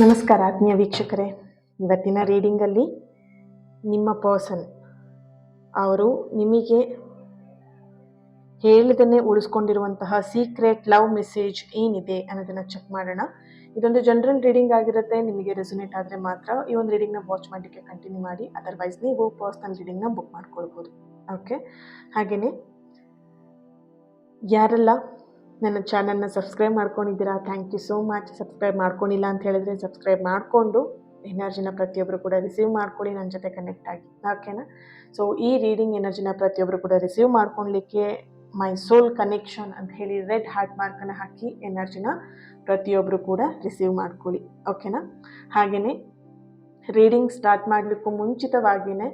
ನಮಸ್ಕಾರ ಆತ್ಮೀಯ ವೀಕ್ಷಕರೇ. ಇವತ್ತಿನ ರೀಡಿಂಗಲ್ಲಿ ನಿಮ್ಮ ಪರ್ಸನ್ ಅವರು ನಿಮಗೆ ಹೇಳಿದನ್ನೇ ಉಳಿಸ್ಕೊಂಡಿರುವಂತಹ ಸೀಕ್ರೆಟ್ ಲವ್ ಮೆಸೇಜ್ ಏನಿದೆ ಅನ್ನೋದನ್ನು ಚೆಕ್ ಮಾಡೋಣ. ಇದೊಂದು ಜನರಲ್ ರೀಡಿಂಗ್ ಆಗಿರುತ್ತೆ. ನಿಮಗೆ ರೆಸೊನೇಟ್ ಆದರೆ ಮಾತ್ರ ಈ ಒಂದು ರೀಡಿಂಗ್ನ ವಾಚ್ ಮಾಡಲಿಕ್ಕೆ ಕಂಟಿನ್ಯೂ ಮಾಡಿ, ಅದರ್ವೈಸ್ ನೀವು ಪರ್ಸನಲ್ ರೀಡಿಂಗ್ನ ಬುಕ್ ಮಾಡ್ಕೊಳ್ಬೋದು. ಓಕೆ, ಹಾಗೆಯೇ ಯಾರೆಲ್ಲ ನನ್ನ ಚಾನಲ್ನ ಸಬ್ಸ್ಕ್ರೈಬ್ ಮಾಡ್ಕೊಂಡಿದ್ದೀರಾ, thank you so much. Subscribe ಮಾಡ್ಕೊಂಡಿಲ್ಲ ಅಂತ ಹೇಳಿದ್ರೆ ಸಬ್ಸ್ಕ್ರೈಬ್ ಮಾಡಿಕೊಂಡು ಎನರ್ಜಿನ ಪ್ರತಿಯೊಬ್ಬರು ಕೂಡ ರಿಸೀವ್ ಮಾಡ್ಕೊಳ್ಳಿ, ನನ್ನ ಜೊತೆ ಕನೆಕ್ಟ್ ಆಗಿ. ಓಕೆನಾ? ಸೊ ಈ ರೀಡಿಂಗ್ ಎನರ್ಜಿನ ಪ್ರತಿಯೊಬ್ಬರು ಕೂಡ ರಿಸೀವ್ ಮಾಡ್ಕೊಳ್ಲಿಕ್ಕೆ ಮೈ ಸೋಲ್ ಕನೆಕ್ಷನ್ ಅಂತ ಹೇಳಿ ರೆಡ್ ಹಾರ್ಟ್ ಮಾರ್ಕನ್ನು ಹಾಕಿ ಎನರ್ಜಿನ ಪ್ರತಿಯೊಬ್ಬರು ಕೂಡ ರಿಸೀವ್ ಮಾಡ್ಕೊಳ್ಳಿ. ಓಕೆನಾ? ಹಾಗೆಯೇ ರೀಡಿಂಗ್ ಸ್ಟಾರ್ಟ್ ಮಾಡಲಿಕ್ಕೂ ಮುಂಚಿತವಾಗಿಯೇ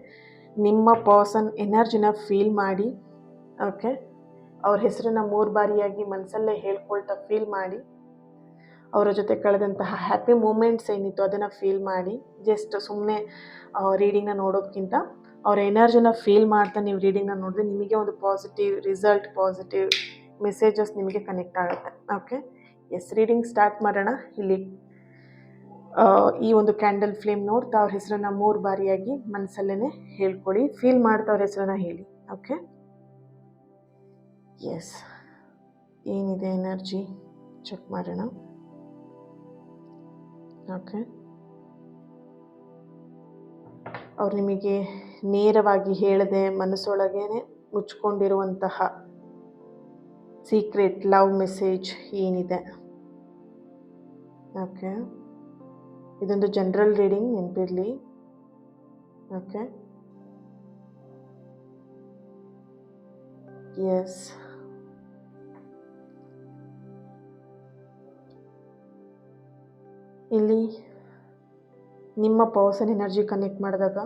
ನಿಮ್ಮ ಪರ್ಸನ್ ಎನರ್ಜಿನ ಫೀಲ್ ಮಾಡಿ. ಓಕೆ, ಅವ್ರ ಹೆಸರನ್ನ 3 ಬಾರಿಯಾಗಿ ಮನಸ್ಸಲ್ಲೇ ಹೇಳ್ಕೊಳ್ತಾ ಫೀಲ್ ಮಾಡಿ. ಅವರ ಜೊತೆ ಕಳೆದಂತಹ ಹ್ಯಾಪಿ ಮೂಮೆಂಟ್ಸ್ ಏನಿತ್ತು ಅದನ್ನು ಫೀಲ್ ಮಾಡಿ. ಜಸ್ಟ್ ಸುಮ್ಮನೆ ರೀಡಿಂಗ್ನ ನೋಡೋದಕ್ಕಿಂತ ಅವರ ಎನರ್ಜಿನ ಫೀಲ್ ಮಾಡ್ತಾ ನೀವು ರೀಡಿಂಗ್ನ ನೋಡಿದ್ರೆ ನಿಮಗೆ ಒಂದು ಪಾಸಿಟಿವ್ ರಿಸಲ್ಟ್, ಪಾಸಿಟಿವ್ ಮೆಸೇಜಸ್ ನಿಮಗೆ ಕನೆಕ್ಟ್ ಆಗುತ್ತೆ. ಓಕೆ, ಎಸ್, ರೀಡಿಂಗ್ ಸ್ಟಾರ್ಟ್ ಮಾಡೋಣ. ಇಲ್ಲಿ ಈ ಒಂದು ಕ್ಯಾಂಡಲ್ ಫ್ಲೇಮ್ ನೋಡ್ತಾ ಅವ್ರ ಹೆಸರನ್ನ 3 ಬಾರಿಯಾಗಿ ಮನಸ್ಸಲ್ಲೇ ಹೇಳ್ಕೊಳ್ಳಿ. ಫೀಲ್ ಮಾಡ್ತಾ ಅವ್ರ ಹೆಸರನ್ನ ಹೇಳಿ. ಓಕೆ, ಎಸ್, ಏನಿದೆ ಎನರ್ಜಿ ಚೆಕ್ ಮಾಡೋಣ. ಓಕೆ, ಅವ್ರು ನಿಮಗೆ ನೇರವಾಗಿ ಹೇಳದೆ ಮನಸ್ಸೊಳಗೇನೆ ಮುಚ್ಕೊಂಡಿರುವಂತಹ ಸೀಕ್ರೆಟ್ ಲವ್ ಮೆಸೇಜ್ ಏನಿದೆ. ಓಕೆ, ಇದೊಂದು ಜನರಲ್ ರೀಡಿಂಗ್, ನೆನಪಿರಲಿ. ಓಕೆ, ಎಸ್, ಇಲ್ಲಿ ನಿಮ್ಮ ಪರ್ಸನ್ ಎನರ್ಜಿ ಕನೆಕ್ಟ್ ಮಾಡಿದಾಗ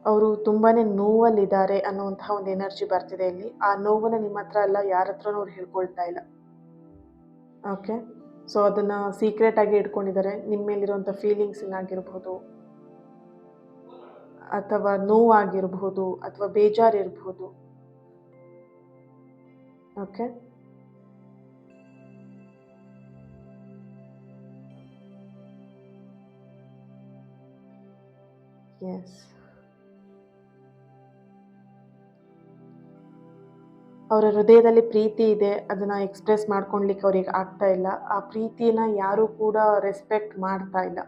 ಅವರು ತುಂಬಾ ನೋವಲ್ಲಿದ್ದಾರೆ ಅನ್ನುವಂತಹ ಒಂದು ಎನರ್ಜಿ ಬರ್ತಿದೆ ಇಲ್ಲಿ. ಆ ನೋವನ್ನು ನಿಮ್ಮ ಹತ್ರ ಅಲ್ಲ, ಯಾರ ಹತ್ರನೂ ಅವ್ರು ಹೇಳ್ಕೊಳ್ತಾ ಇಲ್ಲ. ಓಕೆ, ಸೊ ಅದನ್ನು ಸೀಕ್ರೆಟ್ ಆಗಿ ಇಟ್ಕೊಂಡಿದ್ದಾರೆ. ನಿಮ್ಮ ಮೇಲಿರುವಂಥ ಫೀಲಿಂಗ್ಸ್ ಆಗಿರ್ಬೋದು, ಅಥವಾ ನೋವಾಗಿರ್ಬೋದು, ಅಥವಾ ಬೇಜಾರಿರ್ಬೋದು. ಓಕೆ, ಎಸ್, ಅವರ ಹೃದಯದಲ್ಲಿ ಪ್ರೀತಿ ಇದೆ, ಅದನ್ನು ಎಕ್ಸ್ಪ್ರೆಸ್ ಮಾಡ್ಕೊಳ್ಲಿಕ್ಕೆ ಅವ್ರಿಗೆ ಆಗ್ತಾ ಇಲ್ಲ. ಆ ಪ್ರೀತಿನ ಯಾರೂ ಕೂಡ ರೆಸ್ಪೆಕ್ಟ್ ಮಾಡ್ತಾ ಇಲ್ಲ.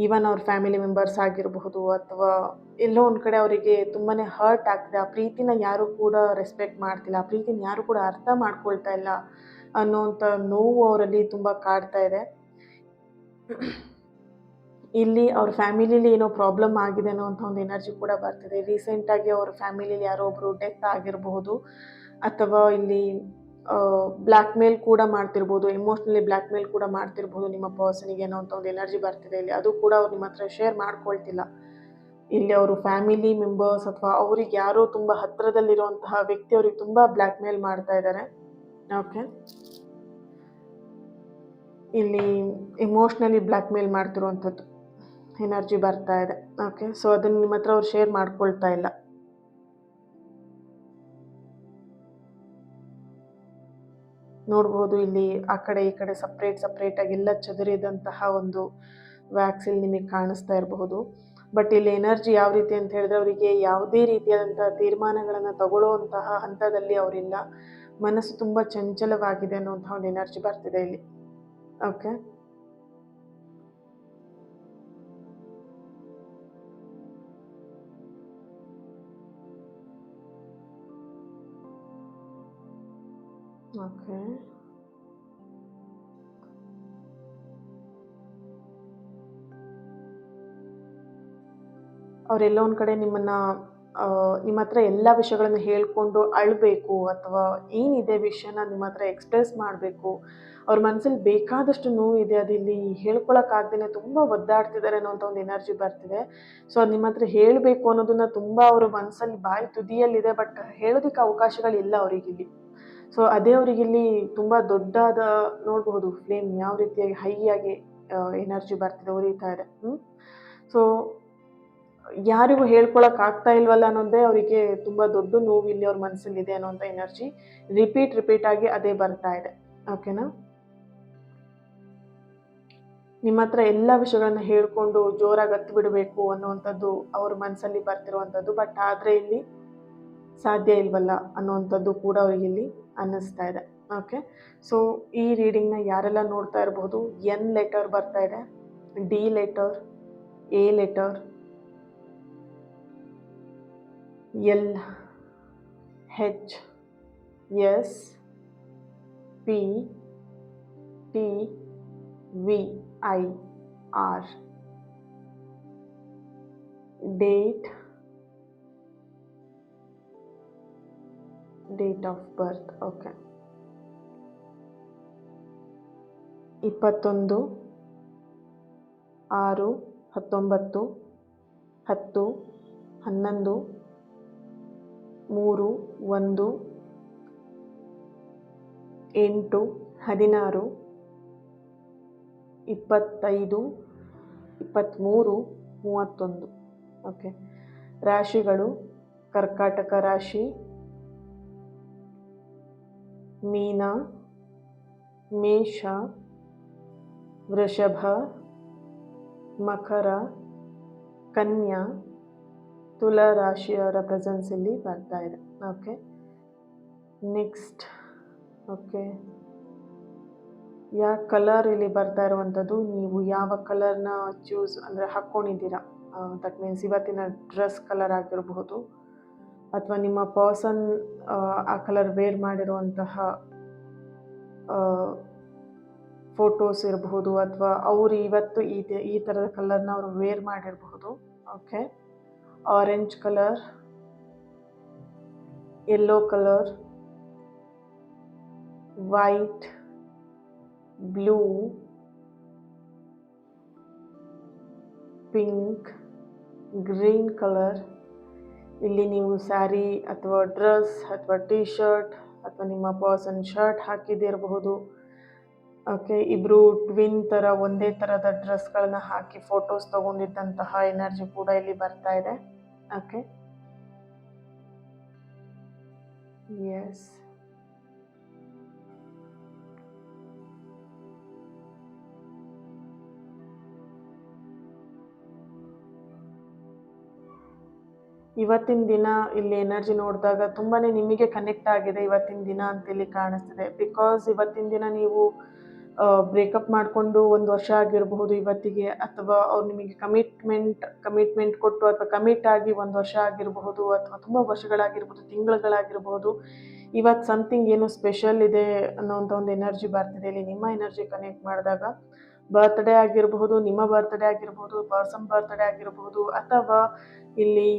ಈವನ್ ಅವ್ರ ಫ್ಯಾಮಿಲಿ ಮೆಂಬರ್ಸ್ ಆಗಿರಬಹುದು, ಅಥವಾ ಎಲ್ಲೋ ಒಂದು ಕಡೆ ಅವರಿಗೆ ತುಂಬಾ ಹರ್ಟ್ ಆಗ್ತಿದೆ. ಆ ಪ್ರೀತಿನ ಯಾರೂ ಕೂಡ ರೆಸ್ಪೆಕ್ಟ್ ಮಾಡ್ತಿಲ್ಲ, ಆ ಪ್ರೀತಿನ ಯಾರೂ ಕೂಡ ಅರ್ಥ ಮಾಡ್ಕೊಳ್ತಾ ಇಲ್ಲ ಅನ್ನೋವಂಥ ನೋವು ಅವರಲ್ಲಿ ತುಂಬ ಕಾಡ್ತಾ ಇದೆ. ಇಲ್ಲಿ ಅವ್ರ ಫ್ಯಾಮಿಲಿಲಿ ಏನೋ ಪ್ರಾಬ್ಲಮ್ ಆಗಿದೆ ಅನ್ನೋವಂಥ ಒಂದು ಎನರ್ಜಿ ಕೂಡ ಬರ್ತಿದೆ. ರೀಸೆಂಟಾಗಿ ಅವ್ರ ಫ್ಯಾಮಿಲಿಲಿ ಯಾರೋ ಒಬ್ಬರು ಡೆತ್ ಆಗಿರಬಹುದು, ಅಥವಾ ಇಲ್ಲಿ ಬ್ಲ್ಯಾಕ್ ಮೇಲ್ ಕೂಡ ಮಾಡ್ತಿರ್ಬೋದು, ಎಮೋಷ್ನಲಿ ಬ್ಲ್ಯಾಕ್ ಮೇಲ್ ಕೂಡ ಮಾಡ್ತಿರ್ಬೋದು ನಿಮ್ಮ ಪರ್ಸನಿಗೆ ಅನ್ನೋವಂಥ ಒಂದು ಎನರ್ಜಿ ಬರ್ತಿದೆ ಇಲ್ಲಿ. ಅದು ಕೂಡ ಅವ್ರು ನಿಮ್ಮ ಹತ್ರ ಶೇರ್ ಮಾಡ್ಕೊಳ್ತಿಲ್ಲ. ಇಲ್ಲಿ ಅವರು ಫ್ಯಾಮಿಲಿ ಮೆಂಬರ್ಸ್ ಅಥವಾ ಅವ್ರಿಗೆ ಯಾರೋ ತುಂಬ ಹತ್ತಿರದಲ್ಲಿರುವಂತಹ ವ್ಯಕ್ತಿ ಅವ್ರಿಗೆ ತುಂಬ ಬ್ಲ್ಯಾಕ್ ಮೇಲ್ ಮಾಡ್ತಾ ಇದ್ದಾರೆ. ಓಕೆ, ಇಲ್ಲಿ ಎಮೋಷ್ನಲಿ ಬ್ಲ್ಯಾಕ್ ಮೇಲ್ ಮಾಡ್ತಿರುವಂಥದ್ದು ಎನರ್ಜಿ ಬರ್ತಾ ಇದೆ. ಓಕೆ, ಸೊ ಅದನ್ನು ನಿಮ್ಮ ಹತ್ರ ಅವ್ರು ಶೇರ್ ಮಾಡ್ಕೊಳ್ತಾ ಇಲ್ಲ. ನೋಡ್ಬೋದು ಇಲ್ಲಿ ಆ ಕಡೆ ಈ ಕಡೆ ಸಪ್ರೇಟಾಗಿ ಎಲ್ಲ ಚದುರಿದಂತಹ ಒಂದು ವ್ಯಾಕ್ಸ್ ಇಲ್ಲಿ ನಿಮಗೆ ಕಾಣಿಸ್ತಾ ಇರಬಹುದು. ಬಟ್ ಇಲ್ಲಿ ಎನರ್ಜಿ ಯಾವ ರೀತಿ ಅಂತ ಹೇಳಿದ್ರೆ, ಅವರಿಗೆ ಯಾವುದೇ ರೀತಿಯಾದಂತಹ ತೀರ್ಮಾನಗಳನ್ನು ತಗೊಳ್ಳುವಂತಹ ಹಂತದಲ್ಲಿ ಅವರಿಲ್ಲ. ಮನಸ್ಸು ತುಂಬ ಚಂಚಲವಾಗಿದೆ ಅನ್ನುವಂತಹ ಒಂದು ಎನರ್ಜಿ ಬರ್ತಿದೆ ಇಲ್ಲಿ. ಓಕೆ, ಓಕೆ, ಅವರೆಲ್ಲ ಒಂದು ಕಡೆ ನಿಮ್ಮ ಹತ್ರ ಎಲ್ಲ ವಿಷಯಗಳನ್ನು ಹೇಳ್ಕೊಂಡು ಅಳಬೇಕು, ಅಥವಾ ಏನಿದೆ ವಿಷಯನ ನಿಮ್ಮ ಹತ್ರ ಎಕ್ಸ್ಪ್ರೆಸ್ ಮಾಡಬೇಕು. ಅವ್ರ ಮನಸ್ಸಲ್ಲಿ ಬೇಕಾದಷ್ಟು ನೋವಿದೆ, ಅದು ಇಲ್ಲಿ ಹೇಳ್ಕೊಳಕ್ಕಾಗ್ದೇ ತುಂಬ ಒದ್ದಾಡ್ತಿದ್ದಾರೆ ಅನ್ನೋಂಥ ಒಂದು ಎನರ್ಜಿ ಬರ್ತಿದೆ. ಸೊ ಅದು ನಿಮ್ಮ ಹತ್ರ ಹೇಳಬೇಕು ಅನ್ನೋದನ್ನ ತುಂಬ ಅವ್ರ ಮನಸ್ಸಲ್ಲಿ ಬಾಯಿ ತುದಿಯಲ್ಲಿದೆ, ಬಟ್ ಹೇಳೋದಕ್ಕೆ ಅವಕಾಶಗಳಿಲ್ಲ ಅವರಿಗಿಲ್ಲಿ. ಸೊ ಅದೇ ಅವರಿಗಿಲ್ಲಿ ತುಂಬ ದೊಡ್ಡದಾದ ನೋಡಬಹುದು ಫ್ಲೇಮ್ ಯಾವ ರೀತಿಯಾಗಿ ಹೈಯಾಗಿ ಎನರ್ಜಿ ಬರ್ತಿದೆ, ಉರಿತಾ ಇದೆ. ಸೊ ಯಾರಿಗೂ ಹೇಳ್ಕೊಳಕ್ ಆಗ್ತಾ ಇಲ್ವಲ್ಲ ಅನ್ನೋದೇ ಅವರಿಗೆ ತುಂಬ ದೊಡ್ಡ ನೋವು ಇಲ್ಲಿ ಅವ್ರ ಮನಸ್ಸಲ್ಲಿದೆ ಅನ್ನೋಂಥ ಎನರ್ಜಿ ರಿಪೀಟ್ ಆಗಿ ಅದೇ ಬರ್ತಾ ಇದೆ. ಓಕೆನಾ? ನಿಮ್ಮ ಹತ್ರ ಎಲ್ಲ ವಿಷಯಗಳನ್ನ ಹೇಳ್ಕೊಂಡು ಜೋರಾಗಿ ಹತ್ತು ಬಿಡಬೇಕು ಅನ್ನುವಂಥದ್ದು ಅವ್ರ ಮನಸ್ಸಲ್ಲಿ ಬರ್ತಿರುವಂಥದ್ದು. ಬಟ್ ಆದರೆ ಇಲ್ಲಿ ಸಾಧ್ಯ ಇಲ್ವಲ್ಲ ಅನ್ನುವಂಥದ್ದು ಕೂಡ ಅವ್ರಿಗೆ ಇಲ್ಲಿ ಅನ್ನಿಸ್ತಾ ಇದೆ. ಓಕೆ, ಸೊ ಈ ರೀಡಿಂಗ್ನ ಯಾರೆಲ್ಲ ನೋಡ್ತಾ ಇರಬಹುದು, ಎನ್ ಲೆಟರ್ ಬರ್ತಾ ಇದೆ, D letter, A letter, L, H, S, P, T, V, I, R, date of birth. Okay, 21, 6, 19, 10, 11, 3, 1, 8, 16, 25, 23, 31. Okay, ರಾಶಿಗಳು ಕರ್ಕಾಟಕ ರಾಶಿ, ಮೀನ, ಮೇಷ, ವೃಷಭ, ಮಕರ, ಕನ್ಯಾ, ತುಲಾ ರಾಶಿಯವರ ಪ್ರೆಸೆನ್ಸ್ ಇಲ್ಲಿ ಬರ್ತಾ ಇದೆ. Okay, next. ಓಕೆ, ಯಾವ ಕಲರ್ ಇಲ್ಲಿ ಬರ್ತಾ ಇರುವಂಥದ್ದು, ನೀವು ಯಾವ ಕಲರ್ನ ಚೂಸ್ ಅಂದರೆ ಹಾಕ್ಕೊಂಡಿದ್ದೀರಾ, ದಟ್ ಮೀನ್ಸ್ ಇವತ್ತಿನ ಡ್ರೆಸ್ ಕಲರ್ ಆಗಿರಬಹುದು, ಅಥವಾ ನಿಮ್ಮ ಪರ್ಸನ್ ಆ ಕಲರ್ ವೇರ್ ಮಾಡಿರುವಂತಹ ಫೋಟೋಸ್ ಇರಬಹುದು, ಅಥವಾ ಅವರು ಇವತ್ತು ಈ ಥರದ ಕಲರ್ನ ಅವರು ವೇರ್ ಮಾಡಿರಬಹುದು. Okay, orange colour, yellow colour, white, blue, pink, green colour. ಇಲ್ಲಿ ನೀವು ಸ್ಯಾರಿ ಅಥವಾ ಡ್ರೆಸ್ ಅಥವಾ ಟೀ ಶರ್ಟ್ ಅಥವಾ ನಿಮ್ಮ ಪರ್ಸನ್ ಶರ್ಟ್ ಹಾಕಿದಿರಬಹುದು. ಓಕೆ, ಇಬ್ಬರು ಟ್ವಿನ್ ಥರ ಒಂದೇ ಥರದ ಡ್ರೆಸ್ಗಳನ್ನ ಹಾಕಿ ಫೋಟೋಸ್ ತೊಗೊಂಡಿದ್ದಂತಹ ಎನರ್ಜಿ ಕೂಡ ಇಲ್ಲಿ ಬರ್ತಾ ಇದೆ. Okay, yes. ಇವತ್ತಿನ ದಿನ ಇಲ್ಲಿ ಎನರ್ಜಿ ನೋಡಿದಾಗ ತುಂಬಾ ನಿಮಗೆ ಕನೆಕ್ಟ್ ಆಗಿದೆ ಇವತ್ತಿನ ದಿನ ಅಂತ ಇಲ್ಲಿ ಕಾಣಿಸ್ತಿದೆ. ಬಿಕಾಸ್ ಇವತ್ತಿನ ದಿನ ನೀವು ಬ್ರೇಕಪ್ ಮಾಡಿಕೊಂಡು 1 ವರ್ಷ ಆಗಿರಬಹುದು ಇವತ್ತಿಗೆ, ಅಥವಾ ಅವ್ರು ನಿಮಗೆ ಕಮಿಟ್ಮೆಂಟ್ ಕೊಟ್ಟು ಅಥವಾ ಕಮಿಟ್ ಆಗಿ 1 ವರ್ಷ ಆಗಿರಬಹುದು, ಅಥವಾ ತುಂಬ ವರ್ಷಗಳಾಗಿರ್ಬೋದು, ತಿಂಗಳುಗಳಾಗಿರ್ಬೋದು. ಇವತ್ತು ಸಮಥಿಂಗ್ ಏನು ಸ್ಪೆಷಲ್ ಇದೆ ಅನ್ನೋಂಥ ಒಂದು ಎನರ್ಜಿ ಬರ್ತಿದೆ ಇಲ್ಲಿ. ನಿಮ್ಮ ಎನರ್ಜಿ ಕನೆಕ್ಟ್ ಮಾಡಿದಾಗ ಬರ್ತ್ಡೇ ಆಗಿರಬಹುದು, ನಿಮ್ಮ ಬರ್ತ್ಡೇ ಆಗಿರಬಹುದು, ಪರ್ಸನ್ ಬರ್ತ್ಡೇ ಆಗಿರಬಹುದು, ಅಥವಾ ಇಲ್ಲಿ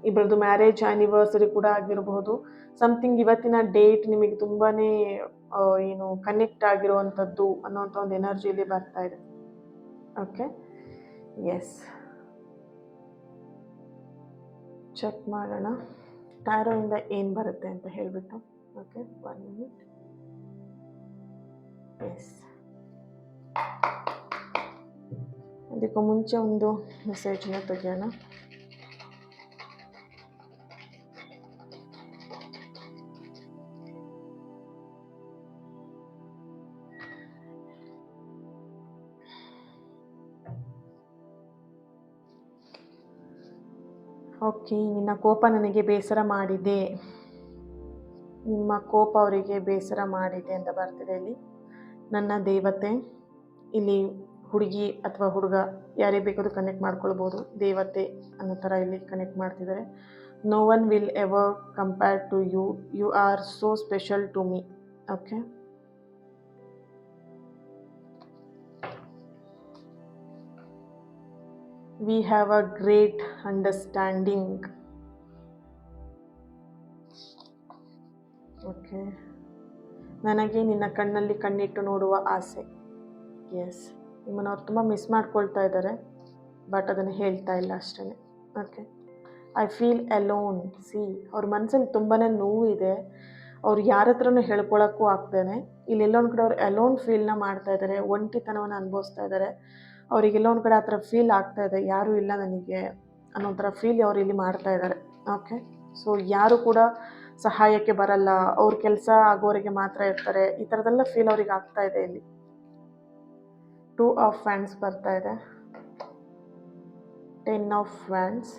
ಇಬ್ಬರದು ಮ್ಯಾರೇಜ್ ಆ್ಯನಿವರ್ಸರಿ ಕೂಡ ಆಗಿರಬಹುದು. ಸಮಥಿಂಗ್ ಇವತ್ತಿನ ಡೇಟ್ ನಿಮಗೆ ತುಂಬಾ ಏನು ಕನೆಕ್ಟ್ ಆಗಿರುವಂಥದ್ದು ಅನ್ನೋಂಥ ಒಂದು ಎನರ್ಜಿಯಲ್ಲಿ ಬರ್ತಾ ಇದೆ. Okay, S. ಚೆಕ್ ಮಾಡೋಣ ಟ್ಯಾರೋಯಿಂದ ಏನು ಬರುತ್ತೆ ಅಂತ ಹೇಳಿಬಿಟ್ಟು. Okay, 1 minute. ಎಸ್, ಅದಕ್ಕೂ ಮುಂಚೆ ಒಂದು ಮೆಸೇಜ್ನ ತೆಗೆಯೋಣ. ಓಕೆ, ನಿನ್ನ ಕೋಪ ನನಗೆ ಬೇಸರ ಮಾಡಿದೆ, ನಿಮ್ಮ ಕೋಪ ಅವರಿಗೆ ಬೇಸರ ಮಾಡಿದೆ ಅಂತ ಬರ್ತಿದೆ ಇಲ್ಲಿ. ನನ್ನ ದೇವತೆ, ಇಲ್ಲಿ ಹುಡುಗಿ ಅಥವಾ ಹುಡುಗ ಯಾರೇ ಬೇಕಾದರೂ ಕನೆಕ್ಟ್ ಮಾಡ್ಕೊಳ್ಬೋದು. ದೇವತೆ ಅನ್ನೋ ಥರ ಇಲ್ಲಿ ಕನೆಕ್ಟ್ ಮಾಡ್ತಿದ್ದಾರೆ. No one will ever compare to you, you are so special to me. Okay, we have a great understanding. Okay, ನನಗೆ ನಿನ್ನ ಕಣ್ಣಲ್ಲಿ ಕಣ್ಣಿಟ್ಟು ನೋಡುವ ಆಸೆ. ಎಸ್, ನಿಮ್ಮನ್ನು ಅವ್ರು ತುಂಬ ಮಿಸ್ ಮಾಡ್ಕೊಳ್ತಾ ಇದ್ದಾರೆ, ಬಟ್ ಅದನ್ನು ಹೇಳ್ತಾ ಇಲ್ಲ ಅಷ್ಟೇ. Okay, I feel alone. C, ಅವ್ರ ಮನಸ್ಸಲ್ಲಿ ತುಂಬಾ ನೋವು ಇದೆ, ಅವ್ರು ಯಾರ ಹತ್ರನೂ ಹೇಳ್ಕೊಳಕ್ಕೂ ಆಗ್ತಾನೆ. ಇಲ್ಲೆಲ್ಲೊಂದು ಕಡೆ ಅವ್ರು ಅಲೋನ್ ಫೀಲ್ನ ಮಾಡ್ತಾ ಇದ್ದಾರೆ, ಒಂಟಿತನವನ್ನು ಅನುಭವಿಸ್ತಾ ಇದ್ದಾರೆ. ಅವರಿಗೆಲ್ಲ ಒಂದು ಕಡೆ ಆ ಥರ ಫೀಲ್ ಆಗ್ತಾ ಇದೆ, ಯಾರೂ ಇಲ್ಲ ನನಗೆ ಅನ್ನೋ ಥರ ಫೀಲ್ ಅವ್ರು ಇಲ್ಲಿ ಮಾಡ್ತಾ ಇದ್ದಾರೆ. ಓಕೆ, ಸೊ ಯಾರು ಕೂಡ ಸಹಾಯಕ್ಕೆ ಬರಲ್ಲ, ಅವ್ರ ಕೆಲಸ ಆಗೋರಿಗೆ ಮಾತ್ರ ಇರ್ತಾರೆ, ಈ ಥರದೆಲ್ಲ ಫೀಲ್ ಅವ್ರಿಗೆ ಆಗ್ತಾ ಇದೆ ಇಲ್ಲಿ. 2 ಆಫ್ ವ್ಯಾಂಡ್ಸ್ ಬರ್ತಾ ಇದೆ, 10 of wands,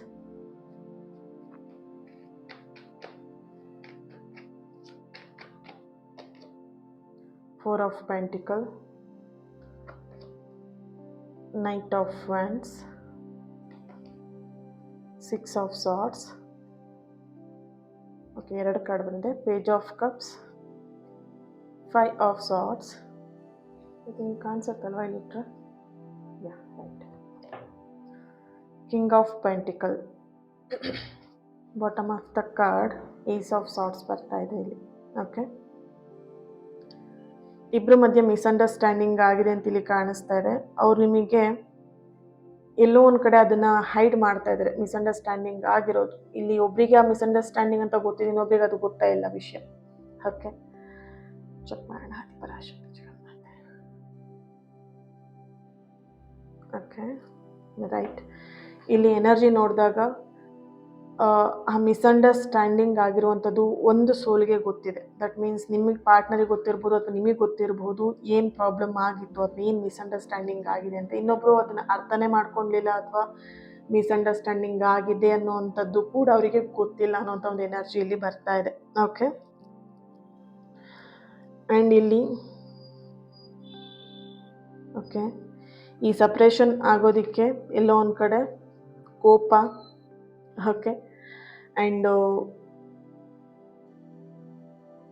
4 of pentacle, knight of wands, 6 of swords. Okay, 2 card ಬಂದಿದೆ. Page of cups, 5 of swords. ಇದು ಕಾಣಿಸುತ್ತಲ್ವಾ ಇಲ್ಲಿಟ್ರೆ? Yeah, right. King of pentacle. Bottom of the card ace of swords ಬರ್ತಾ ಇದೆ ಇಲ್ಲಿ. ಓಕೆ, ಇಬ್ಬರ ಮಧ್ಯೆ ಮಿಸ್ಅಂಡರ್ಸ್ಟ್ಯಾಂಡಿಂಗ್ ಆಗಿದೆ ಅಂತ ಇಲ್ಲಿ ಕಾಣಿಸ್ತಾ ಇದೆ. ಅವ್ರು ನಿಮಗೆ ಎಲ್ಲೋ ಒಂದು ಕಡೆ ಅದನ್ನು ಹೈಡ್ ಮಾಡ್ತಾ ಇದ್ದಾರೆ, ಮಿಸ್ಅಂಡರ್ಸ್ಟ್ಯಾಂಡಿಂಗ್ ಆಗಿರೋದು. ಇಲ್ಲಿ ಒಬ್ರಿಗೆ ಆ ಮಿಸ್ಅಂಡರ್ಸ್ಟ್ಯಾಂಡಿಂಗ್ ಅಂತ ಗೊತ್ತಿದೆ, ಇನ್ನೊಬ್ರಿಗೆ ಅದು ಗೊತ್ತಾ ಇಲ್ಲ ವಿಷಯ. ಓಕೆ, ಚೆಕ್ ಮಾಡೋಣ. Okay, right. ಇಲ್ಲಿ ಎನರ್ಜಿ ನೋಡಿದಾಗ ಆ ಮಿಸ್ಅಂಡರ್ಸ್ಟ್ಯಾಂಡಿಂಗ್ ಆಗಿರುವಂಥದ್ದು ಒಂದು ಸೋಲ್ಗೆ ಗೊತ್ತಿದೆ. ದಟ್ ಮೀನ್ಸ್ ನಿಮಗೆ ಪಾರ್ಟ್ನರಿಗೆ ಗೊತ್ತಿರ್ಬೋದು ಅಥವಾ ನಿಮಗೆ ಗೊತ್ತಿರ್ಬೋದು ಏನು ಪ್ರಾಬ್ಲಮ್ ಆಗಿತ್ತು ಅಥವಾ ಏನು ಮಿಸ್ಅಂಡರ್ಸ್ಟ್ಯಾಂಡಿಂಗ್ ಆಗಿದೆ ಅಂತ. ಇನ್ನೊಬ್ಬರು ಅದನ್ನು ಅರ್ಥನೇ ಮಾಡ್ಕೊಳ್ಲಿಲ್ಲ ಅಥವಾ ಮಿಸ್ಅಂಡರ್ಸ್ಟ್ಯಾಂಡಿಂಗ್ ಆಗಿದೆ ಅನ್ನೋವಂಥದ್ದು ಕೂಡ ಅವರಿಗೆ ಗೊತ್ತಿಲ್ಲ ಅನ್ನೋಂಥ ಒಂದು ಎನರ್ಜಿ ಇಲ್ಲಿ ಬರ್ತಾ ಇದೆ. ಓಕೆ, ಆ್ಯಂಡ್ ಇಲ್ಲಿ ಓಕೆ, ಈ ಸಪ್ರೇಷನ್ ಆಗೋದಕ್ಕೆ ಎಲ್ಲೋ ಒಂದು ಕಡೆ ಕೋಪ, ಓಕೆ, ಆ್ಯಂಡ್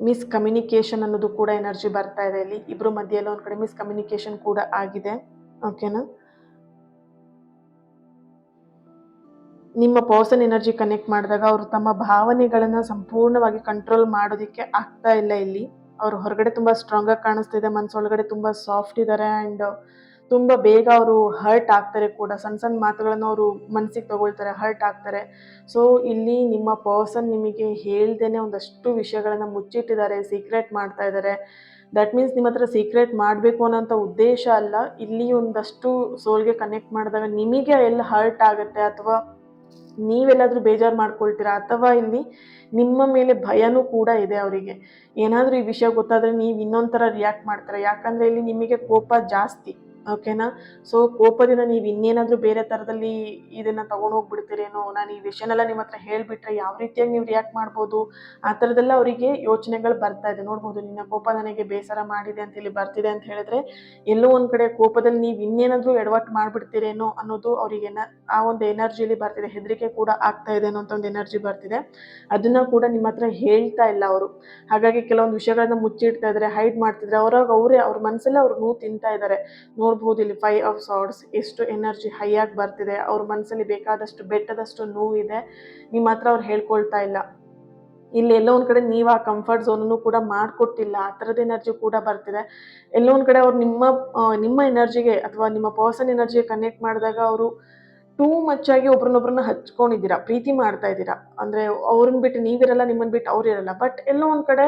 ಮಿಸ್ಕಮ್ಯುನಿಕೇಷನ್ ಅನ್ನೋದು ಕೂಡ ಎನರ್ಜಿ ಬರ್ತಾ ಇದೆ ಇಲ್ಲಿ. ಇಬ್ಬರ ಮಧ್ಯೆ ಎಲ್ಲ ಒಂದು ಕಡೆ ಮಿಸ್ಕಮ್ಯುನಿಕೇಷನ್ ಕೂಡ ಆಗಿದೆ. ಓಕೆನಾ, ನಿಮ್ಮ ಪರ್ಸನ್ ಎನರ್ಜಿ ಕನೆಕ್ಟ್ ಮಾಡಿದಾಗ ಅವರು ತಮ್ಮ ಭಾವನೆಗಳನ್ನು ಸಂಪೂರ್ಣವಾಗಿ ಕಂಟ್ರೋಲ್ ಮಾಡೋದಕ್ಕೆ ಆಗ್ತಾ ಇಲ್ಲ ಇಲ್ಲಿ. ಅವರು ಹೊರಗಡೆ ತುಂಬ ಸ್ಟ್ರಾಂಗಾಗಿ ಕಾಣಿಸ್ತಿದೆ, ಮನಸ್ಸೊಳಗಡೆ ತುಂಬ ಸಾಫ್ಟ್ ಇದ್ದಾರೆ, ಆ್ಯಂಡ್ ತುಂಬ ಬೇಗ ಅವರು ಹರ್ಟ್ ಆಗ್ತಾರೆ ಕೂಡ. ಸಣ್ಣ ಸಣ್ಣ ಮಾತುಗಳನ್ನು ಅವರು ಮನಸ್ಸಿಗೆ ತಗೊಳ್ತಾರೆ, ಹರ್ಟ್ ಆಗ್ತಾರೆ. ಸೊ ಇಲ್ಲಿ ನಿಮ್ಮ ಪರ್ಸನ್ ನಿಮಗೆ ಹೇಳ್ದೇನೆ ಒಂದಷ್ಟು ವಿಷಯಗಳನ್ನು ಮುಚ್ಚಿಟ್ಟಿದ್ದಾರೆ, ಸೀಕ್ರೆಟ್ ಮಾಡ್ತಾ ಇದ್ದಾರೆ. ದಟ್ ಮೀನ್ಸ್ ನಿಮ್ಮ ಹತ್ರ ಸೀಕ್ರೆಟ್ ಮಾಡಬೇಕು ಅನ್ನೋಂಥ ಉದ್ದೇಶ ಅಲ್ಲ. ಇಲ್ಲಿ ಒಂದಷ್ಟು ಸೋಲ್ಗೆ ಕನೆಕ್ಟ್ ಮಾಡಿದಾಗ ನಿಮಗೆ ಎಲ್ಲ ಹರ್ಟ್ ಆಗುತ್ತೆ, ಅಥವಾ ನೀವೆಲ್ಲಾದರೂ ಬೇಜಾರು ಮಾಡ್ಕೊಳ್ತೀರಾ, ಅಥವಾ ಇಲ್ಲಿ ನಿಮ್ಮ ಮೇಲೆ ಭಯನೂ ಕೂಡ ಇದೆ ಅವರಿಗೆ. ಏನಾದರೂ ಈ ವಿಷಯ ಗೊತ್ತಾದರೆ ನೀವು ಇನ್ನೊಂದು ಥರ ರಿಯಾಕ್ಟ್ ಮಾಡ್ತಾರೆ, ಯಾಕಂದರೆ ಇಲ್ಲಿ ನಿಮಗೆ ಕೋಪ ಜಾಸ್ತಿ. ಓಕೆನಾ, ಸೊ ಕೋಪದಿಂದ ನೀವು ಇನ್ನೇನಾದರೂ ಬೇರೆ ಥರದಲ್ಲಿ ಇದನ್ನು ತೊಗೊಂಡು ಹೋಗ್ಬಿಡ್ತೀರೇನೋ, ನಾನು ಈ ವಿಷಯನೆಲ್ಲ ನಿಮ್ಮ ಹತ್ರ ಹೇಳಿಬಿಟ್ರೆ ಯಾವ ರೀತಿಯಾಗಿ ನೀವು ರಿಯಾಕ್ಟ್ ಮಾಡ್ಬೋದು, ಆ ಥರದ್ದೆಲ್ಲ ಅವರಿಗೆ ಯೋಚನೆಗಳು ಬರ್ತಾ ಇದೆ. ನೋಡ್ಬೋದು, ನಿನ್ನ ಕೋಪ ನನಗೆ ಬೇಸರ ಮಾಡಿದೆ ಅಂತ ಇಲ್ಲಿ ಬರ್ತಿದೆ ಅಂತ ಹೇಳಿದ್ರೆ ಎಲ್ಲೋ ಒಂದು ಕಡೆ ಕೋಪದಲ್ಲಿ ನೀವು ಇನ್ನೇನಾದರೂ ಎಡವಟ್ಟು ಮಾಡಿಬಿಡ್ತೀರೇನೋ ಅನ್ನೋದು ಅವರಿಗೆ ಆ ಒಂದು ಎನರ್ಜಿಯಲ್ಲಿ ಬರ್ತಿದೆ. ಹೆದರಿಕೆ ಕೂಡ ಆಗ್ತಾ ಇದೆ ಅನ್ನೋಂಥ ಒಂದು ಎನರ್ಜಿ ಬರ್ತಿದೆ. ಅದನ್ನು ಕೂಡ ನಿಮ್ಮ ಹತ್ರ ಹೇಳ್ತಾ ಇಲ್ಲ ಅವರು. ಹಾಗಾಗಿ ಕೆಲವೊಂದು ವಿಷಯಗಳನ್ನ ಮುಚ್ಚಿಡ್ತಾ ಇದ್ದಾರೆ, ಹೈಡ್ ಮಾಡ್ತಿದ್ದಾರೆ. ಅವ್ರ ಮನಸ್ಸಲ್ಲಿ ಅವ್ರು ನೋವು ತಿಂತಾ ಇದ್ದಾರೆ. ನೋಡ್ಬೋದು ಇಲ್ಲಿ 5 ಆಫ್ ಸಾರ್ಡ್ಸ್ ಎಷ್ಟು ಎನರ್ಜಿ ಹೈ ಆಗಿ ಬರ್ತಿದೆ. ಅವ್ರ ಮನಸ್ಸಲ್ಲಿ ಬೇಕಾದಷ್ಟು ಬೆಟ್ಟದಷ್ಟು ನೋವಿದೆ, ನಿಮ್ಮ ಹತ್ರ ಅವ್ರು ಹೇಳ್ಕೊಳ್ತಾ ಇಲ್ಲ. ಇಲ್ಲಿ ಎಲ್ಲೋ ಒಂದು ಕಡೆ ನೀವು ಆ ಕಂಫರ್ಟ್ ಝೋನನ್ನು ಕೂಡ ಮಾಡಿಕೊಟ್ಟಿಲ್ಲ, ಆ ಥರದ ಎನರ್ಜಿ ಕೂಡ ಬರ್ತಿದೆ. ಎಲ್ಲೋ ಒಂದು ಕಡೆ ಅವ್ರು ನಿಮ್ಮ ಎನರ್ಜಿಗೆ ಅಥವಾ ನಿಮ್ಮ ಪರ್ಸನ್ ಎನರ್ಜಿಗೆ ಕನೆಕ್ಟ್ ಮಾಡಿದಾಗ ಅವರು ಟೂ ಮಚ್ ಆಗಿ ಒಬ್ರನ್ನೊಬ್ರನ್ನ ಹಚ್ಕೊಂಡಿದ್ದೀರಾ, ಪ್ರೀತಿ ಮಾಡ್ತಾ ಇದ್ದೀರಾ. ಅಂದರೆ ಅವ್ರನ್ನ ಬಿಟ್ಟು ನೀವಿರಲ್ಲ, ನಿಮ್ಮನ್ನು ಬಿಟ್ಟು ಅವ್ರು ಇರಲ್ಲ. ಬಟ್ ಎಲ್ಲೋ ಒಂದು ಕಡೆ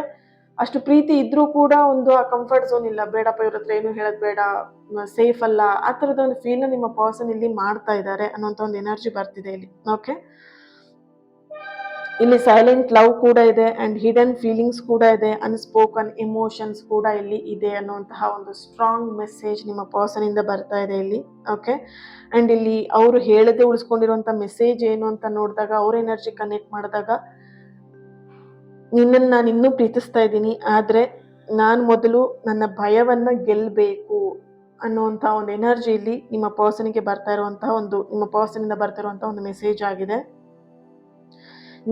ಅಷ್ಟು ಪ್ರೀತಿ ಇದ್ರೂ ಕೂಡ ಒಂದು ಆ ಕಂಫರ್ಟ್ ಝೋನ್ ಇಲ್ಲ. ಬೇಡಪ್ಪ, ಇವ್ರ ಹತ್ರ ಏನು ಹೇಳೋದು ಬೇಡ, ಸೇಫ್ ಅಲ್ಲ, ಆ ಥರದ ಒಂದು ಫೀಲ್ನ ನಿಮ್ಮ ಪರ್ಸನ್ ಇಲ್ಲಿ ಮಾಡ್ತಾ ಇದ್ದಾರೆ ಅನ್ನೋಂಥ ಒಂದು ಎನರ್ಜಿ ಬರ್ತಿದೆ ಇಲ್ಲಿ. ಓಕೆ, ಇಲ್ಲಿ ಸೈಲೆಂಟ್ ಲವ್ ಕೂಡ ಇದೆ, ಆ್ಯಂಡ್ ಹಿಡನ್ ಫೀಲಿಂಗ್ಸ್ ಕೂಡ ಇದೆ, ಅನ್ಸ್ಪೋಕನ್ ಎಮೋಷನ್ಸ್ ಕೂಡ ಇಲ್ಲಿ ಇದೆ ಅನ್ನುವಂತಹ ಒಂದು ಸ್ಟ್ರಾಂಗ್ ಮೆಸೇಜ್ ನಿಮ್ಮ ಪರ್ಸನಿಂದ ಬರ್ತಾ ಇದೆ ಇಲ್ಲಿ. ಓಕೆ, ಆ್ಯಂಡ್ ಇಲ್ಲಿ ಅವರು ಹೇಳದೆ ಉಳಿಸ್ಕೊಂಡಿರುವಂಥ ಮೆಸೇಜ್ ಏನು ಅಂತ ನೋಡಿದಾಗ, ಅವ್ರ ಎನರ್ಜಿ ಕನೆಕ್ಟ್ ಮಾಡಿದಾಗ, ನಿನ್ನನ್ನು ನಾನು ಇನ್ನೂ ಪ್ರೀತಿಸ್ತಾ ಇದ್ದೀನಿ, ಆದರೆ ನಾನು ಮೊದಲು ನನ್ನ ಭಯವನ್ನು ಗೆಲ್ಲಬೇಕು ಅನ್ನುವಂಥ ಒಂದು ಎನರ್ಜಿ ಇಲ್ಲಿ ನಿಮ್ಮ ಪರ್ಸನಿಗೆ ಬರ್ತಾ ಇರುವಂತಹ ನಿಮ್ಮ ಪರ್ಸನಿಂದ ಬರ್ತಾ ಇರುವಂಥ ಒಂದು ಮೆಸೇಜ್ ಆಗಿದೆ.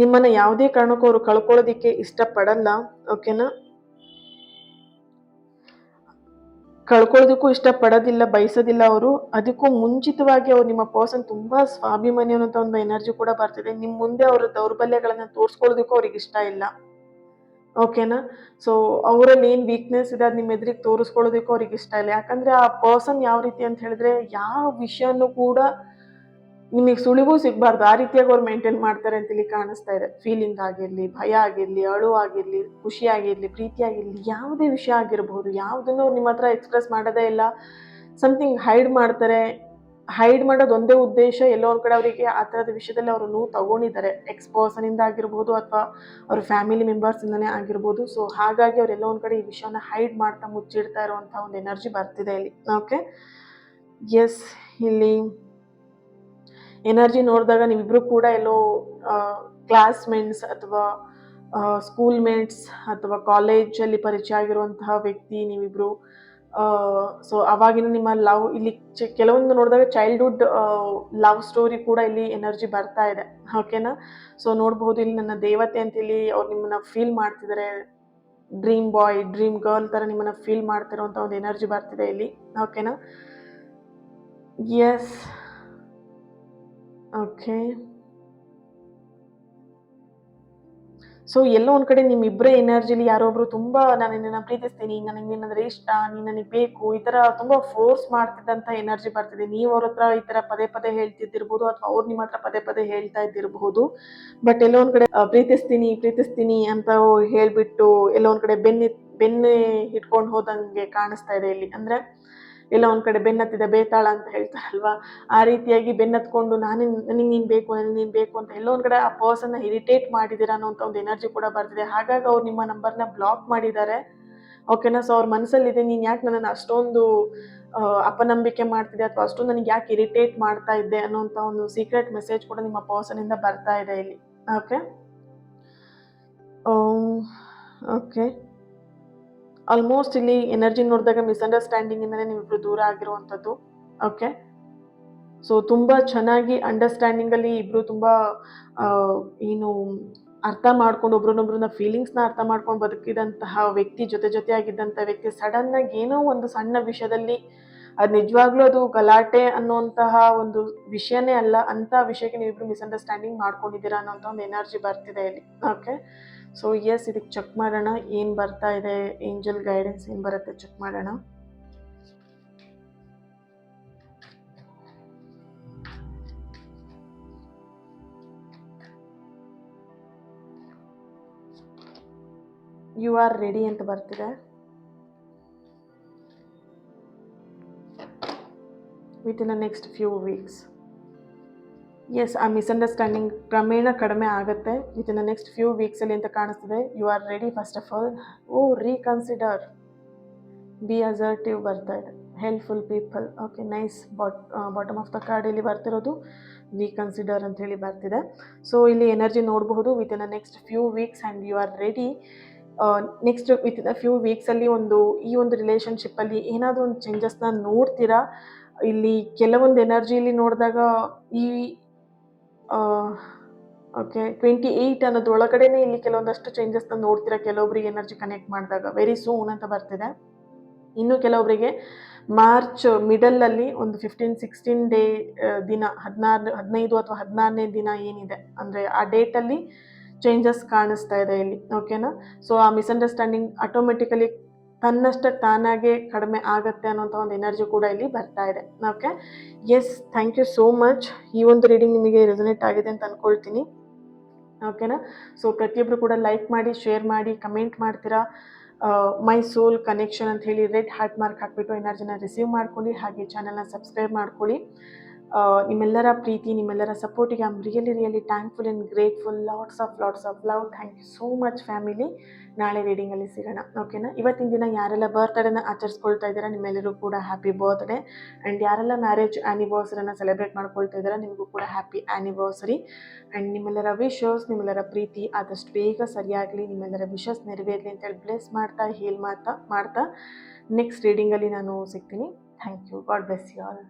ನಿಮ್ಮನ್ನು ಯಾವುದೇ ಕಾರಣಕ್ಕೂ ಅವರು ಕಳ್ಕೊಳ್ಳೋದಿಕ್ಕೆ ಇಷ್ಟಪಡಲ್ಲ. ಓಕೆನಾ, ಕಳ್ಕೊಳ್ಳೋದಕ್ಕೂ ಇಷ್ಟಪಡೋದಿಲ್ಲ, ಬಯಸೋದಿಲ್ಲ ಅವರು. ಅದಕ್ಕೂ ಮುಂಚಿತವಾಗಿ ಅವ್ರು ನಿಮ್ಮ ಪರ್ಸನ್ ತುಂಬ ಸ್ವಾಭಿಮಾನಿ ಅನ್ನೋಂಥ ಒಂದು ಎನರ್ಜಿ ಕೂಡ ಬರ್ತಿದೆ. ನಿಮ್ಮ ಮುಂದೆ ಅವರ ದೌರ್ಬಲ್ಯಗಳನ್ನು ತೋರಿಸ್ಕೊಳ್ಳೋದಕ್ಕೂ ಅವ್ರಿಗೆ ಇಷ್ಟ ಇಲ್ಲ. ಓಕೆನಾ, ಸೊ ಅವರಲ್ಲಿ ಏನು ವೀಕ್ನೆಸ್ ಇದೆ ಅದು ನಿಮ್ಮ ಎದುರಿಗೆ ತೋರಿಸ್ಕೊಳ್ಳೋದಕ್ಕೂ ಅವ್ರಿಗೆ ಇಷ್ಟ ಇಲ್ಲ. ಯಾಕಂದರೆ ಆ ಪರ್ಸನ್ ಯಾವ ರೀತಿ ಅಂತ ಹೇಳಿದ್ರೆ, ಯಾವ ವಿಷಯನೂ ಕೂಡ ನಿಮಗೆ ಸುಳಿವು ಸಿಗಬಾರ್ದು ಆ ರೀತಿಯಾಗಿ ಅವ್ರು ಮೇಂಟೈನ್ ಮಾಡ್ತಾರೆ ಅಂತ ಇಲ್ಲಿ ಕಾಣಿಸ್ತಾ ಇದೆ. ಫೀಲಿಂಗ್ ಆಗಿರಲಿ, ಭಯ ಆಗಿರಲಿ, ಅಳು ಆಗಿರಲಿ, ಖುಷಿ ಆಗಿರಲಿ, ಪ್ರೀತಿ ಆಗಿರಲಿ, ಯಾವುದೇ ವಿಷಯ ಆಗಿರಬಹುದು, ಯಾವುದನ್ನು ನಿಮ್ಮ ಹತ್ರ ಎಕ್ಸ್ಪ್ರೆಸ್ ಮಾಡೋದೇ ಇಲ್ಲ. ಸಮಥಿಂಗ್ ಹೈಡ್ ಮಾಡ್ತಾರೆ. ಹೈಡ್ ಮಾಡೋದು ಒಂದೇ ಉದ್ದೇಶ. ಎಲ್ಲೋ ಒಂದು ಕಡೆ ಅವರಿಗೆ ಆ ಥರದ ವಿಷಯದಲ್ಲಿ ಅವರು ನೋವು ತಗೊಂಡಿದ್ದಾರೆ, ಎಕ್ಸ್ ಪರ್ಸನಿಂದ ಆಗಿರ್ಬೋದು ಅಥವಾ ಅವ್ರ ಫ್ಯಾಮಿಲಿ ಮೆಂಬರ್ಸಿಂದನೇ ಆಗಿರ್ಬೋದು. ಸೊ ಹಾಗಾಗಿ ಅವರೆಲ್ಲೋ ಒಂದು ಕಡೆ ಈ ವಿಷಯನ ಹೈಡ್ ಮಾಡ್ತಾ ಮುಚ್ಚಿಡ್ತಾ ಇರುವಂಥ ಒಂದು ಎನರ್ಜಿ ಬರ್ತಿದೆ ಇಲ್ಲಿ. ಓಕೆ, ಎಸ್, ಇಲ್ಲಿ ಎನರ್ಜಿ ನೋಡಿದಾಗ ನೀವಿಬ್ರು ಕೂಡ ಎಲ್ಲೋ ಕ್ಲಾಸ್ಮೇಟ್ಸ್ ಅಥವಾ ಸ್ಕೂಲ್ ಮೇಟ್ಸ್ ಅಥವಾ ಕಾಲೇಜಲ್ಲಿ ಪರಿಚಯ ಆಗಿರುವಂತಹ ವ್ಯಕ್ತಿ ನೀವಿಬ್ರು. ಸೊ ಅವಾಗಿನ ನಿಮ್ಮ ಲವ್ ಇಲ್ಲಿ ಕೆಲವೊಂದು ನೋಡಿದಾಗ ಚೈಲ್ಡ್ಹುಡ್ ಲವ್ ಸ್ಟೋರಿ ಕೂಡ ಇಲ್ಲಿ ಎನರ್ಜಿ ಬರ್ತಾ ಇದೆ. ಓಕೆನಾ? ಸೊ ನೋಡಬಹುದು ಇಲ್ಲಿ ನನ್ನ ದೇವತೆ ಅಂತ ಇಲ್ಲಿ ಅವ್ರು ನಿಮ್ಮನ್ನ ಫೀಲ್ ಮಾಡ್ತಿದ್ದಾರೆ. ಡ್ರೀಮ್ ಬಾಯ್, ಡ್ರೀಮ್ ಗರ್ಲ್ ತರ ನಿಮ್ಮನ್ನ ಫೀಲ್ ಮಾಡ್ತಿರೋಂಥ ಒಂದು ಎನರ್ಜಿ ಬರ್ತಿದೆ ಇಲ್ಲಿ. ಓಕೆನಾ? ಎಸ್. ಓಕೆ. ಸೊ ಎಲ್ಲೋ ಒಂದ್ ಕಡೆ ನಿಮ್ಮಿಬ್ಬರೇ ಎನರ್ಜಿಲಿ ಯಾರೋ ಒಬ್ರು ತುಂಬಾ ನಾನು ನಿನ್ನನ್ನ ಪ್ರೀತಿಸ್ತೀನಿ, ನನಗೆ ನಿನ್ನಂದ್ರೆ ಇಷ್ಟ, ನೀನ್ ನನಗೆ ಬೇಕು, ಈ ತರ ತುಂಬಾ ಫೋರ್ಸ್ ಮಾಡ್ತಿದ್ದಂತ ಎನರ್ಜಿ ಬರ್ತಿದೆ. ನೀವು ಅವ್ರ ಹತ್ರ ಈ ತರ ಪದೇ ಪದೇ ಹೇಳ್ತಿದ್ದಿರ್ಬೋದು, ಅಥವಾ ಅವ್ರು ನಿಮ್ಮ ಹತ್ರ ಪದೇ ಪದೇ ಹೇಳ್ತಾ ಇದ್ದಿರಬಹುದು. ಬಟ್ ಎಲ್ಲೋ ಒಂದ್ ಕಡೆ ಪ್ರೀತಿಸ್ತೀನಿ ಪ್ರೀತಿಸ್ತೀನಿ ಅಂತ ಹೇಳ್ಬಿಟ್ಟು ಎಲ್ಲೋ ಒಂದ್ ಕಡೆ ಬೆನ್ನೆ ಇಟ್ಕೊಂಡು ಹೋದಂಗೆ ಕಾಣಿಸ್ತಾ ಇದೆ ಇಲ್ಲಿ. ಅಂದ್ರೆ ಎಲ್ಲ ಒಂದ್ ಕಡೆ ಬೆನ್ನತ್ತಿದ ಬೇತಾಳ ಅಂತ ಹೇಳ್ತಾರಲ್ವಾ, ಆ ರೀತಿಯಾಗಿ ಬೆನ್ನತ್ಕೊಂಡು ನನಗೆ ನೀನ್ ಬೇಕು, ನನಗೆ ನೀನ್ ಬೇಕು ಅಂತ ಎಲ್ಲೋ ಒಂದ್ ಕಡೆ ಆ ಪರ್ಸನ್ ಇರಿಟೇಟ್ ಮಾಡಿದೀರಾ ಅನ್ನೋಂಥ ಒಂದು ಎನರ್ಜಿ ಕೂಡ ಬರ್ತಿದೆ. ಹಾಗಾಗಿ ಅವ್ರು ನಿಮ್ಮ ನಂಬರ್ನ ಬ್ಲಾಕ್ ಮಾಡಿದ್ದಾರೆ. ಓಕೆನಾ? ಸೊ ಅವ್ರ ಮನಸ್ಸಲ್ಲಿದೆ, ನೀನ್ ಯಾಕೆ ನನ್ನನ್ನು ಅಷ್ಟೊಂದು ಅಪನಂಬಿಕೆ ಮಾಡ್ತಿದ್ದೆ, ಅಥವಾ ಅಷ್ಟೊಂದು ನನಗೆ ಯಾಕೆ ಇರಿಟೇಟ್ ಮಾಡ್ತಾ ಇದ್ದೆ ಅನ್ನೋಂಥ ಒಂದು ಸೀಕ್ರೆಟ್ ಮೆಸೇಜ್ ಕೂಡ ನಿಮ್ಮ ಪರ್ಸನ್ ಇಂದ ಬರ್ತಾ ಇದೆ ಇಲ್ಲಿ. ಓಕೆ. ಓಕೆ. ಆಲ್ಮೋಸ್ಟ್ ಇಲ್ಲಿ ಎನರ್ಜಿ ನೋಡಿದಾಗ ಮಿಸ್ಅಂಡರ್ಸ್ಟ್ಯಾಂಡಿಂಗ್ ಇಂದನೇ ನೀವಿಬ್ರು ದೂರ ಆಗಿರುವಂಥದ್ದು. ಓಕೆ. ಸೊ ತುಂಬಾ ಚೆನ್ನಾಗಿ ಅಂಡರ್ಸ್ಟ್ಯಾಂಡಿಂಗ್ ಅಲ್ಲಿ ಇಬ್ರು ತುಂಬಾ ಏನು ಅರ್ಥ ಮಾಡ್ಕೊಂಡು ಒಬ್ರನ್ನೊಬ್ರನ್ನ ಫೀಲಿಂಗ್ಸ್ನ ಅರ್ಥ ಮಾಡ್ಕೊಂಡು ಬದುಕಿದಂತಹ ವ್ಯಕ್ತಿ, ಜೊತೆಯಾಗಿದ್ದಂಥ ವ್ಯಕ್ತಿ ಸಡನ್ ಆಗಿ ಏನೋ ಒಂದು ಸಣ್ಣ ವಿಷಯದಲ್ಲಿ, ಅದು ನಿಜವಾಗ್ಲೂ ಅದು ಗಲಾಟೆ ಅನ್ನುವಂತಹ ಒಂದು ವಿಷಯನೇ ಅಲ್ಲ, ಅಂತ ವಿಷಯಕ್ಕೆ ನೀವಿಬ್ರು ಮಿಸ್ಅಂಡರ್ಸ್ಟ್ಯಾಂಡಿಂಗ್ ಮಾಡ್ಕೊಂಡಿದ್ದೀರಾ ಅನ್ನೋಂಥ ಒಂದು ಎನರ್ಜಿ ಬರ್ತಿದೆ ಇಲ್ಲಿ. ಓಕೆ. ಸೊ ಎಸ್, ಇದಕ್ಕೆ ಚೆಕ್ ಮಾಡೋಣ ಏನು ಬರ್ತಾ ಇದೆ, ಏಂಜಲ್ ಗೈಡೆನ್ಸ್ ಏನು ಬರುತ್ತೆ ಚೆಕ್ ಮಾಡೋಣ. ಯು ಆರ್ ರೆಡಿ ಅಂತ ಬರ್ತಿದೆ. Within the next few weeks. Yes, ಆ ಮಿಸ್ಅಂಡರ್ಸ್ಟ್ಯಾಂಡಿಂಗ್ ಕ್ರಮೇಣ ಕಡಿಮೆ ಆಗುತ್ತೆ within the next few ವೀಕ್ಸಲ್ಲಿ ಅಂತ ಕಾಣಿಸ್ತಿದೆ. You are ready first of all. Reconsider, be assertive ಬರ್ತಾ ಇದೆ. Helpful people. Okay, nice. Bottom of the card ಇಲ್ಲಿ ಬರ್ತಿರೋದು ರೀಕನ್ಸಿಡರ್ ಅಂತ ಹೇಳಿ ಬರ್ತಿದೆ. ಸೊ ಇಲ್ಲಿ ಎನರ್ಜಿ ನೋಡಬಹುದು within the next few weeks and you are ready. Next within the few ವೀಕ್ಸಲ್ಲಿ ಈ ಒಂದು ರಿಲೇಷನ್ಶಿಪ್ಪಲ್ಲಿ ಏನಾದರೂ ಒಂದು ಚೇಂಜಸ್ನ ನೋಡ್ತೀರಾ. ಇಲ್ಲಿ ಕೆಲವೊಂದು ಎನರ್ಜಿಯಲ್ಲಿ ನೋಡಿದಾಗ ಈ ಓಕೆ 28 ಅನ್ನೋದ್ರೊಳಗಡೆನೆ ಇಲ್ಲಿ ಕೆಲವೊಂದಷ್ಟು ಚೇಂಜಸ್ನ ನೋಡ್ತೀರಾ. ಕೆಲವೊಬ್ರಿಗೆ ಎನರ್ಜಿ ಕನೆಕ್ಟ್ ಮಾಡಿದಾಗ ವೆರಿ ಸೂನ್ ಅಂತ ಬರ್ತಿದೆ. ಇನ್ನು ಕೆಲವೊಬ್ಬರಿಗೆ ಮಾರ್ಚ್ ಮಿಡಲಲ್ಲಿ ಒಂದು 15-16 ಡೇ ದಿನ, 15 ಅಥವಾ 16ನೇ ದಿನ ಏನಿದೆ ಅಂದರೆ ಆ ಡೇಟಲ್ಲಿ ಚೇಂಜಸ್ ಕಾಣಿಸ್ತಾ ಇದೆ ಇಲ್ಲಿ. ಓಕೆನಾ? ಸೊ ಆ ಮಿಸ್ಅಂಡರ್ಸ್ಟ್ಯಾಂಡಿಂಗ್ ಆಟೋಮೆಟಿಕಲಿ ತನ್ನಷ್ಟಕ್ಕೆ ತಾನಾಗೆ ಕಡಿಮೆ ಆಗುತ್ತೆ ಅನ್ನೋಂಥ ಒಂದು ಎನರ್ಜಿ ಕೂಡ ಇಲ್ಲಿ ಬರ್ತಾ ಇದೆ. Okay. Yes, thank you so much. ಈ ಒಂದು ರೀಡಿಂಗ್ ನಿಮಗೆ ರೆಸನೇಟ್ ಆಗಿದೆ ಅಂತ ಅಂದ್ಕೊಳ್ತೀನಿ. ಓಕೆನಾ? ಸೊ ಪ್ರತಿಯೊಬ್ಬರು ಕೂಡ ಲೈಕ್ ಮಾಡಿ, ಶೇರ್ ಮಾಡಿ, ಕಮೆಂಟ್ ಮಾಡ್ತೀರಾ. ಮೈ ಸೋಲ್ ಕನೆಕ್ಷನ್ ಅಂತ ಹೇಳಿ ರೆಡ್ ಹಾರ್ಟ್ ಮಾರ್ಕ್ ಹಾಕ್ಬಿಟ್ಟು ಎನರ್ಜಿನ ರಿಸೀವ್ ಮಾಡ್ಕೊಳ್ಳಿ. ಹಾಗೆ ಚಾನಲ್ನ ಸಬ್ಸ್ಕ್ರೈಬ್ ಮಾಡ್ಕೊಳ್ಳಿ. ನಿಮ್ಮೆಲ್ಲರ ಪ್ರೀತಿ, ನಿಮ್ಮೆಲ್ಲರ ಸಪೋರ್ಟಿಗೆ I am really thankful and grateful. Lots of love. Thank you so much family. ನಾಳೆ ರೀಡಿಂಗಲ್ಲಿ ಸಿಗೋಣ. ಓಕೆನಾ? ಇವತ್ತಿನ ದಿನ ಯಾರೆಲ್ಲ ಬರ್ತ್ಡೇನ ಆಚರಿಸ್ಕೊಳ್ತಾ ಇದ್ದೀರಾ ನಿಮ್ಮೆಲ್ಲರೂ ಕೂಡ ಹ್ಯಾಪಿ ಬರ್ತ್ಡೇ. ಆ್ಯಂಡ್ ಯಾರೆಲ್ಲ ಮ್ಯಾರೇಜ್ ಆ್ಯನಿವರ್ಸರಿನ ಸೆಲೆಬ್ರೇಟ್ ಮಾಡ್ಕೊಳ್ತಾ ಇದ್ದೀರಾ ನಿಮಗೂ ಕೂಡ ಹ್ಯಾಪಿ ಆ್ಯನಿವರ್ಸರಿ. ಆ್ಯಂಡ್ ನಿಮ್ಮೆಲ್ಲರ ವಿಶಸ್, ನಿಮ್ಮೆಲ್ಲರ ಪ್ರೀತಿ ಆದಷ್ಟು ಬೇಗ ಸರಿಯಾಗಲಿ, ನಿಮ್ಮೆಲ್ಲರ ವಿಶಸ್ ನೆರವೇರಲಿ ಅಂತೇಳಿ ಬ್ಲೆಸ್ ಮಾಡ್ತಾ, ಹೀಲ್ ಮಾಡ್ತಾ ನೆಕ್ಸ್ಟ್ ರೀಡಿಂಗಲ್ಲಿ ನಾನು ಸಿಗ್ತೀನಿ. Thank you. God bless you all.